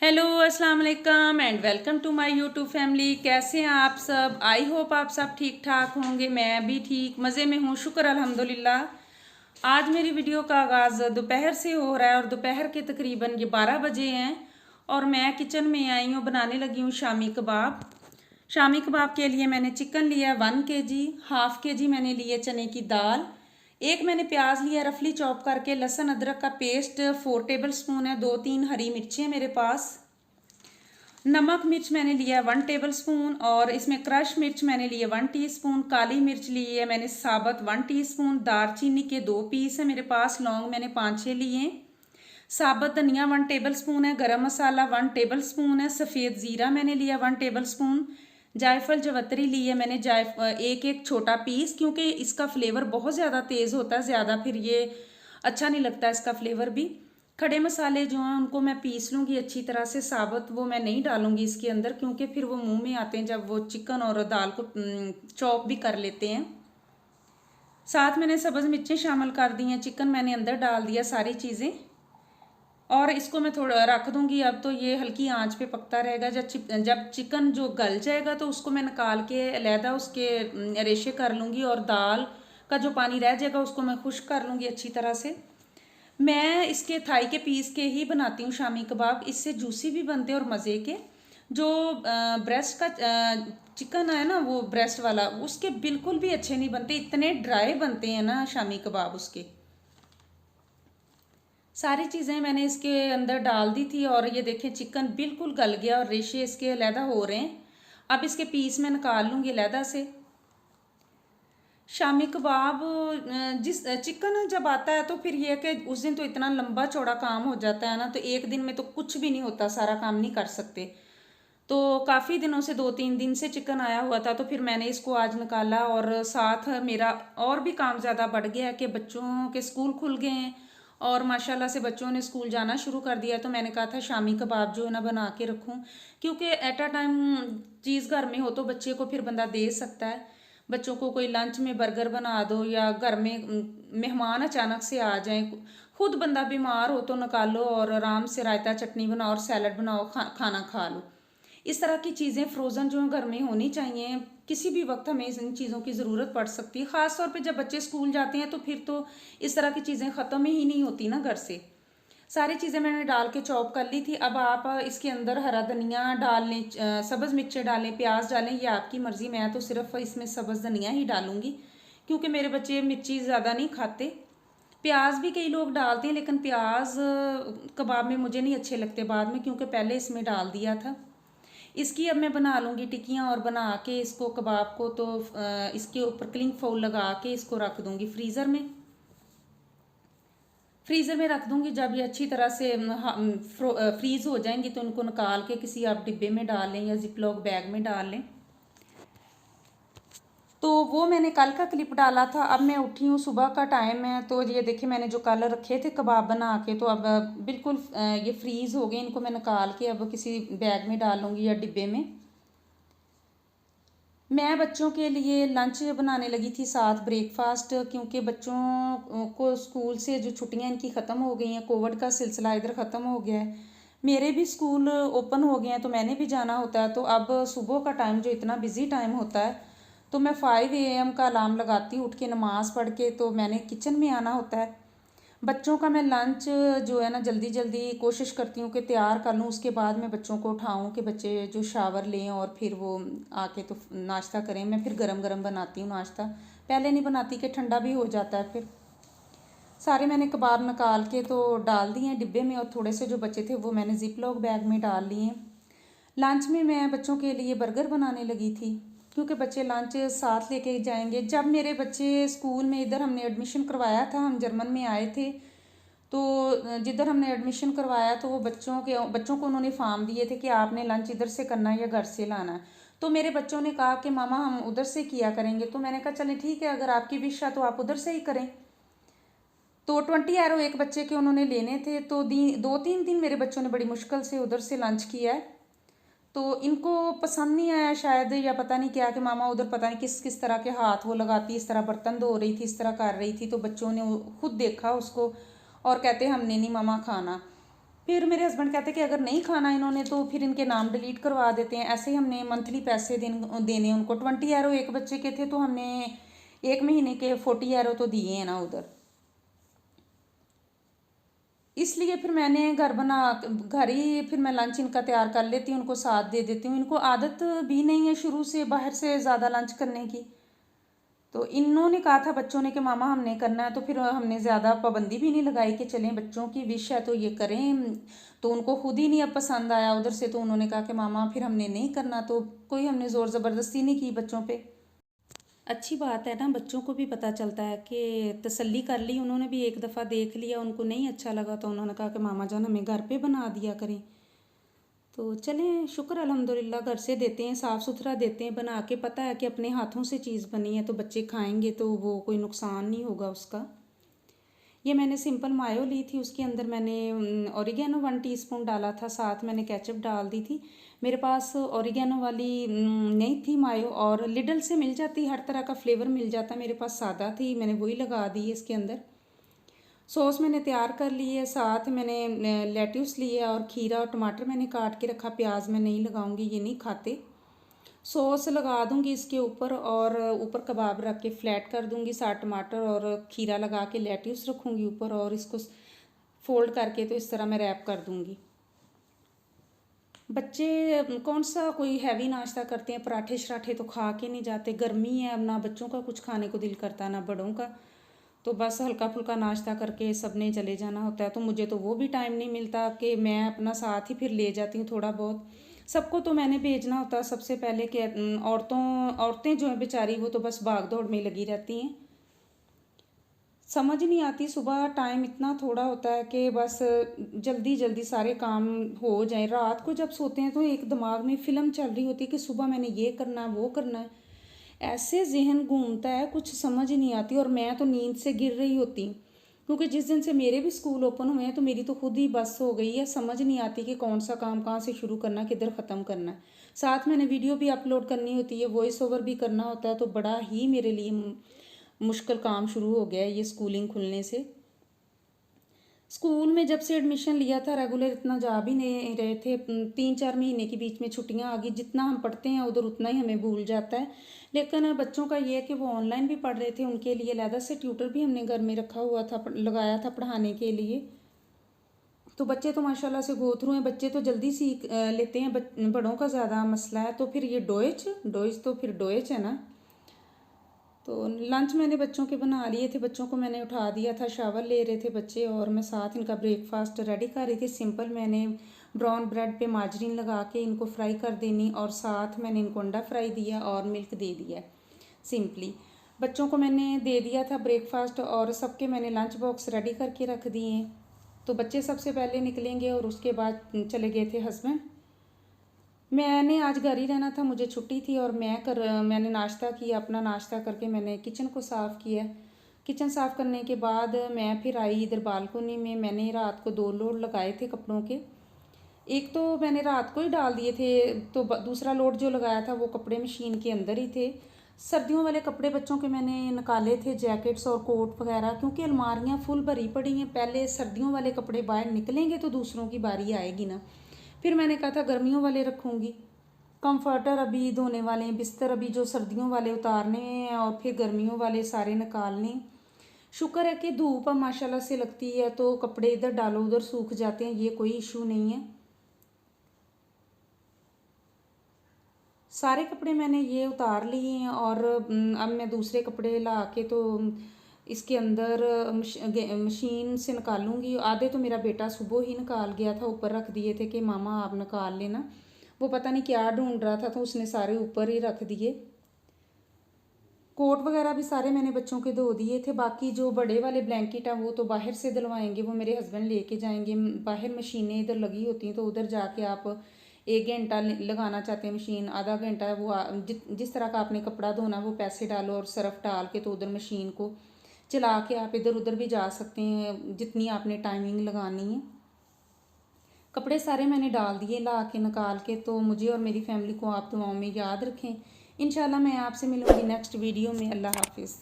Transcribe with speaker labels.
Speaker 1: Hello अस्सलाम वालेकुम and welcome to my YouTube family. कैसे हैं आप सब? आई होप आप सब ठीक ठाक होंगे। मैं भी ठीक मज़े में हूँ, शुक्र अल्हम्दुलिल्लाह। आज मेरी वीडियो का आगाज़ दोपहर से हो रहा है और दोपहर के तकरीबन ये 12 बजे हैं और मैं किचन में आई हूँ, बनाने लगी हूँ शामी कबाब। शामी कबाब के लिए मैंने चिकन लिया 1 kg, हाफ़ के जी मैंने लिए चने की दाल, एक मैंने प्याज लिया रफली चॉप करके, लहसुन अदरक का पेस्ट 4 टेबल स्पून है, 2-3 हरी मिर्ची है मेरे पास, नमक मिर्च मैंने लिया 1 टेबल स्पून और इसमें क्रश मिर्च मैंने लिए 1 टीस्पून, काली मिर्च ली है मैंने साबुत 1 टीस्पून, दालचीनी के 2 पीस है मेरे पास, लौंग मैंने 5-6 लिए, साबुत धनिया 1 टेबल स्पून है, गरम मसाला 1 टेबल स्पून है, सफ़ेद ज़ीरा मैंने लिया 1 टेबल स्पून, जायफल जवतरी ली है मैंने एक एक छोटा पीस, क्योंकि इसका फ्लेवर बहुत ज़्यादा तेज़ होता है, ज़्यादा फिर ये अच्छा नहीं लगता इसका फ्लेवर भी। खड़े मसाले जो हैं उनको मैं पीस लूँगी अच्छी तरह से, साबुत वो मैं नहीं डालूँगी इसके अंदर क्योंकि फिर वो मुंह में आते हैं जब वो चिकन और दाल को चॉप भी कर लेते हैं। साथ मैंने सब्ज़ मिर्चें शामिल कर दी हैं, चिकन मैंने अंदर डाल दिया सारी चीज़ें और इसको मैं थोड़ा रख दूंगी। अब तो ये हल्की आंच पे पकता रहेगा। जब चिकन जो गल जाएगा तो उसको मैं निकाल के अलहदा उसके रेशे कर लूँगी और दाल का जो पानी रह जाएगा उसको मैं खुश्क कर लूँगी अच्छी तरह से। मैं इसके थाई के पीस के ही बनाती हूँ शामी कबाब, इससे जूसी भी बनते हैं और मज़े के। जो ब्रेस्ट का चिकन है ना, वो ब्रेस्ट वाला, उसके बिल्कुल भी अच्छे नहीं बनते, इतने ड्राई बनते हैं ना शामी कबाब उसके। सारी चीज़ें मैंने इसके अंदर डाल दी थी और ये देखें चिकन बिल्कुल गल गया और रेशे इसके अलहदा हो रहे हैं। अब इसके पीस मैं निकाल लूँगी अलहदा से। शामी कबाब जिस चिकन जब आता है तो फिर ये है कि उस दिन तो इतना लंबा चौड़ा काम हो जाता है ना, तो एक दिन में तो कुछ भी नहीं होता, सारा काम नहीं कर सकते। तो काफ़ी दिनों से 2-3 दिन से चिकन आया हुआ था तो फिर मैंने इसको आज निकाला और साथ मेरा और भी काम ज़्यादा बढ़ गया है कि बच्चों के स्कूल खुल गए हैं और माशाल्लाह से बच्चों ने स्कूल जाना शुरू कर दिया। तो मैंने कहा था शामी कबाब जो है ना बना के रखूं, क्योंकि एट अ टाइम चीज़ घर में हो तो बच्चे को फिर बंदा दे सकता है। बच्चों को कोई लंच में बर्गर बना दो या घर में मेहमान अचानक से आ जाएं, खुद बंदा बीमार हो तो निकालो और आराम से रायता चटनी बनाओ और सैलड बनाओ, खाना खा लो। इस तरह की चीज़ें फ्रोज़न जो घर में होनी चाहिए। किसी भी वक्त हमें इन चीज़ों की ज़रूरत पड़ सकती है, ख़ास तौर पे जब बच्चे स्कूल जाते हैं तो फिर तो इस तरह की चीज़ें ख़त्म ही नहीं होती ना घर से। सारी चीज़ें मैंने डाल के चॉप कर ली थी। अब आप इसके अंदर हरा धनिया डाल लें, सब्ज़ मिर्चें डालें, प्याज डालें, ये आपकी मर्ज़ी। मैं तो सिर्फ इसमें सब्ज़ धनिया ही डालूँगी क्योंकि मेरे बच्चे मिर्ची ज़्यादा नहीं खाते। प्याज भी कई लोग डालते हैं लेकिन प्याज कबाब में मुझे नहीं अच्छे लगते बाद में, क्योंकि पहले इसमें डाल दिया था। इसकी अब मैं बना लूँगी टिक्कियाँ और बना के इसको कबाब को तो इसके ऊपर क्लिंग फोल लगा के इसको रख दूँगी फ्रीज़र में। फ्रीज़र में रख दूँगी। जब ये अच्छी तरह से फ्रीज़ हो जाएंगी तो उनको निकाल के किसी आप डिब्बे में डाल लें या जिपलॉक बैग में डाल लें। तो वो मैंने कल का क्लिप डाला था। अब मैं उठी हूँ, सुबह का टाइम है, तो ये देखिए मैंने जो कल रखे थे कबाब बना के, तो अब बिल्कुल ये फ्रीज़ हो गए। इनको मैं निकाल के अब किसी बैग में डाल लूँगी या डिब्बे में। मैं बच्चों के लिए लंच बनाने लगी थी, साथ ब्रेकफास्ट, क्योंकि बच्चों को स्कूल से जो छुट्टियां इनकी ख़त्म हो गई हैं, कोविड का सिलसिला इधर ख़त्म हो गया है। मेरे भी स्कूल ओपन हो गए हैं तो मैंने भी जाना होता है। तो अब सुबह का टाइम जो इतना बिज़ी टाइम होता है तो मैं 5 AM का अलार्म लगाती हूँ, उठ के नमाज़ पढ़ के तो मैंने किचन में आना होता है। बच्चों का मैं लंच जो है ना जल्दी जल्दी कोशिश करती हूँ कि तैयार कर लूँ, उसके बाद मैं बच्चों को उठाऊँ कि बच्चे जो शावर लें और फिर वो आके तो नाश्ता करें। मैं फिर गरम गरम बनाती हूँ नाश्ता, पहले नहीं बनाती कि ठंडा भी हो जाता है। फिर सारे मैंने कबाब निकाल के तो डाल दिए हैं डिब्बे में और थोड़े से जो बचे थे वो मैंने जिप लॉक बैग में डाल लिए। लंच में मैं बच्चों के लिए बर्गर बनाने लगी थी क्योंकि बच्चे लंच साथ लेके जाएंगे। जब मेरे बच्चे स्कूल में, इधर हमने एडमिशन करवाया था, हम जर्मन में आए थे, तो जिधर हमने एडमिशन करवाया तो वो बच्चों को उन्होंने फॉर्म दिए थे कि आपने लंच इधर से करना है या घर से लाना है। तो मेरे बच्चों ने कहा कि मामा हम उधर से किया करेंगे। तो मैंने कहा चलें ठीक है, अगर आपकी विश है तो आप उधर से ही करें। तो 20 € एक बच्चे के उन्होंने लेने थे। तो 2-3 दिन मेरे बच्चों ने बड़ी मुश्किल से उधर से लंच किया है। तो इनको पसंद नहीं आया शायद, या पता नहीं क्या, कि मामा उधर पता नहीं किस किस तरह के हाथ वो लगाती, इस तरह बर्तन धो रही थी, इस तरह कर रही थी। तो बच्चों ने खुद देखा उसको और कहते हमने नहीं मामा खाना। फिर मेरे हस्बैंड कहते कि अगर नहीं खाना इन्होंने तो फिर इनके नाम डिलीट करवा देते हैं। ऐसे ही हमने मंथली पैसे देने उनको 20 € एक बच्चे के थे, तो हमने 1 महीने के 40 € तो दिए हैं ना उधर। इसलिए फिर मैंने घर ही फिर मैं लंच इनका तैयार कर लेती हूँ, उनको साथ दे देती हूँ। इनको आदत भी नहीं है शुरू से बाहर से ज़्यादा लंच करने की, तो इन्होंने कहा था बच्चों ने कि मामा हमने करना है, तो फिर हमने ज़्यादा पाबंदी भी नहीं लगाई कि चलें बच्चों की विश है तो ये करें। तो उनको खुद ही नहीं अब पसंद आया उधर से, तो उन्होंने कहा कि मामा फिर हमने नहीं करना, तो कोई हमने ज़ोर ज़बरदस्ती नहीं की बच्चों पे। अच्छी बात है ना, बच्चों को भी पता चलता है कि तसल्ली कर ली उन्होंने भी, एक दफ़ा देख लिया, उनको नहीं अच्छा लगा तो उन्होंने कहा कि मामा जान हमें घर पे बना दिया करें। तो चलें, शुक्र अल्हम्दुलिल्लाह घर से देते हैं, साफ़ सुथरा देते हैं बना के, पता है कि अपने हाथों से चीज़ बनी है तो बच्चे खाएंगे तो वो कोई नुकसान नहीं होगा उसका। ये मैंने सिंपल मायो ली थी, उसके अंदर मैंने ओरिगेनो 1 टीस्पून डाला था, साथ मैंने केचप डाल दी थी। मेरे पास ओरिगेनो वाली नहीं थी मायो, और लिडल से मिल जाती, हर तरह का फ्लेवर मिल जाता, मेरे पास सादा थी, मैंने वही लगा दी है इसके अंदर। सॉस मैंने तैयार कर ली है, साथ मैंने लेट्यूस लिया और खीरा और टमाटर मैंने काट के रखा। प्याज मैं नहीं लगाऊंगी, ये नहीं खाते। सॉस लगा दूंगी इसके ऊपर, और ऊपर कबाब रख के फ्लैट कर दूंगी, साथ टमाटर और खीरा लगा के लेट्यूस रखूंगी ऊपर, और इसको फोल्ड करके तो इस तरह मैं रैप कर दूंगी। बच्चे कौन सा कोई हैवी नाश्ता करते हैं, पराठे शराठे तो खा के नहीं जाते, गर्मी है, अब ना बच्चों का कुछ खाने को दिल करता ना बड़ों का, तो बस हल्का फुल्का नाश्ता करके सब ने चले जाना होता है। तो मुझे तो वो भी टाइम नहीं मिलता कि मैं अपना साथ ही फिर ले जाती हूँ थोड़ा बहुत। सबको तो मैंने भेजना होता है सबसे पहले कि औरतें जो हैं बेचारी वो तो बस भाग दौड़ में लगी रहती हैं, समझ नहीं आती। सुबह टाइम इतना थोड़ा होता है कि बस जल्दी जल्दी सारे काम हो जाए। रात को जब सोते हैं तो एक दिमाग में फिल्म चल रही होती है कि सुबह मैंने ये करना है वो करना है, ऐसे जहन घूमता है कुछ समझ ही नहीं आती। और मैं तो नींद से गिर रही होती हूँ, क्योंकि जिस दिन से मेरे भी स्कूल ओपन हुए हैं तो मेरी तो खुद ही बस हो गई है, समझ नहीं आती कि कौन सा काम कहाँ से शुरू करना, किधर ख़त्म करना है। साथ मैंने वीडियो भी अपलोड करनी होती है, वॉइस ओवर भी करना होता है, तो बड़ा ही मेरे लिए मुश्किल काम शुरू हो गया है ये स्कूलिंग खुलने से। स्कूल में जब से एडमिशन लिया था रेगुलर इतना जा भी नहीं रहे थे, 3-4 महीने के बीच में छुट्टियां आ गई, जितना हम पढ़ते हैं उधर उतना ही हमें भूल जाता है। लेकिन बच्चों का ये है कि वो ऑनलाइन भी पढ़ रहे थे, उनके लिए अलग से ट्यूटर भी हमने घर में रखा हुआ था, लगाया था पढ़ाने के लिए। तो बच्चे तो माशाल्लाह से गो थ्रू हैं, बच्चे तो जल्दी सीख लेते हैं, बड़ों का ज़्यादा मसला है। तो फिर ये डोइच तो फिर डोइच है ना। तो लंच मैंने बच्चों के बना लिए थे, बच्चों को मैंने उठा दिया था, शावर ले रहे थे बच्चे, और मैं साथ इनका ब्रेकफास्ट रेडी कर रही थी। सिंपल मैंने ब्राउन ब्रेड पे मार्जरीन लगा के इनको फ्राई कर देनी, और साथ मैंने इनको अंडा फ्राई दिया और मिल्क दे दिया। सिंपली बच्चों को मैंने दे दिया था ब्रेकफास्ट, और सबके मैंने लंच बॉक्स रेडी करके रख दिए हैं। तो बच्चे सबसे पहले निकलेंगे और उसके बाद चले गए थे हस्बैंड। मैंने आज घर ही रहना था, मुझे छुट्टी थी, और मैंने नाश्ता किया, अपना नाश्ता करके मैंने किचन को साफ़ किया। किचन साफ़ करने के बाद मैं फिर आई इधर बालकोनी में। मैंने रात को 2 लोड लगाए थे कपड़ों के, एक तो मैंने रात को ही डाल दिए थे, तो दूसरा लोड जो लगाया था वो कपड़े मशीन के अंदर ही थे। सर्दियों वाले कपड़े बच्चों के मैंने निकाले थे, जैकेट्स और कोट वगैरह, क्योंकि अलमारियाँ फुल भरी पड़ी हैं। पहले सर्दियों वाले कपड़े बाहर निकलेंगे तो दूसरों की बारी आएगी ना। फिर मैंने कहा था गर्मियों वाले रखूँगी। कंफर्टर अभी धोने वाले हैं, बिस्तर अभी जो सर्दियों वाले उतारने हैं, और फिर गर्मियों वाले सारे निकालने। शुक्र है कि धूप माशाल्लाह से लगती है तो कपड़े इधर डालो उधर सूख जाते हैं, ये कोई इशू नहीं है। सारे कपड़े मैंने ये उतार लिए हैं, और अब मैं दूसरे कपड़े ला के तो इसके अंदर मशीन से निकालूंगी। आधे तो मेरा बेटा सुबह ही निकाल गया था, ऊपर रख दिए थे कि मामा आप निकाल लेना। वो पता नहीं क्या ढूंढ रहा था तो उसने सारे ऊपर ही रख दिए। कोट वगैरह भी सारे मैंने बच्चों के धो दिए थे। बाकी जो बड़े वाले ब्लैंकेट हैं वो तो बाहर से दिलवाएंगे, वो मेरे हस्बैंड लेके जाएंगे। बाहर मशीनें इधर लगी होती हैं, तो उधर जाके आप 1 घंटा लगाना चाहते हैं मशीन, आधा घंटा, वो जिस तरह का आपने कपड़ा धोना वो पैसे डालो और सर्फ डाल के तो उधर मशीन को चला के आप इधर उधर भी जा सकते हैं, जितनी आपने टाइमिंग लगानी है। कपड़े सारे मैंने डाल दिए ला के निकाल के। तो मुझे और मेरी फैमिली को आप दुआओं में याद रखें। इंशाल्लाह मैं आपसे मिलूँगी नेक्स्ट वीडियो में। अल्लाह हाफिज़।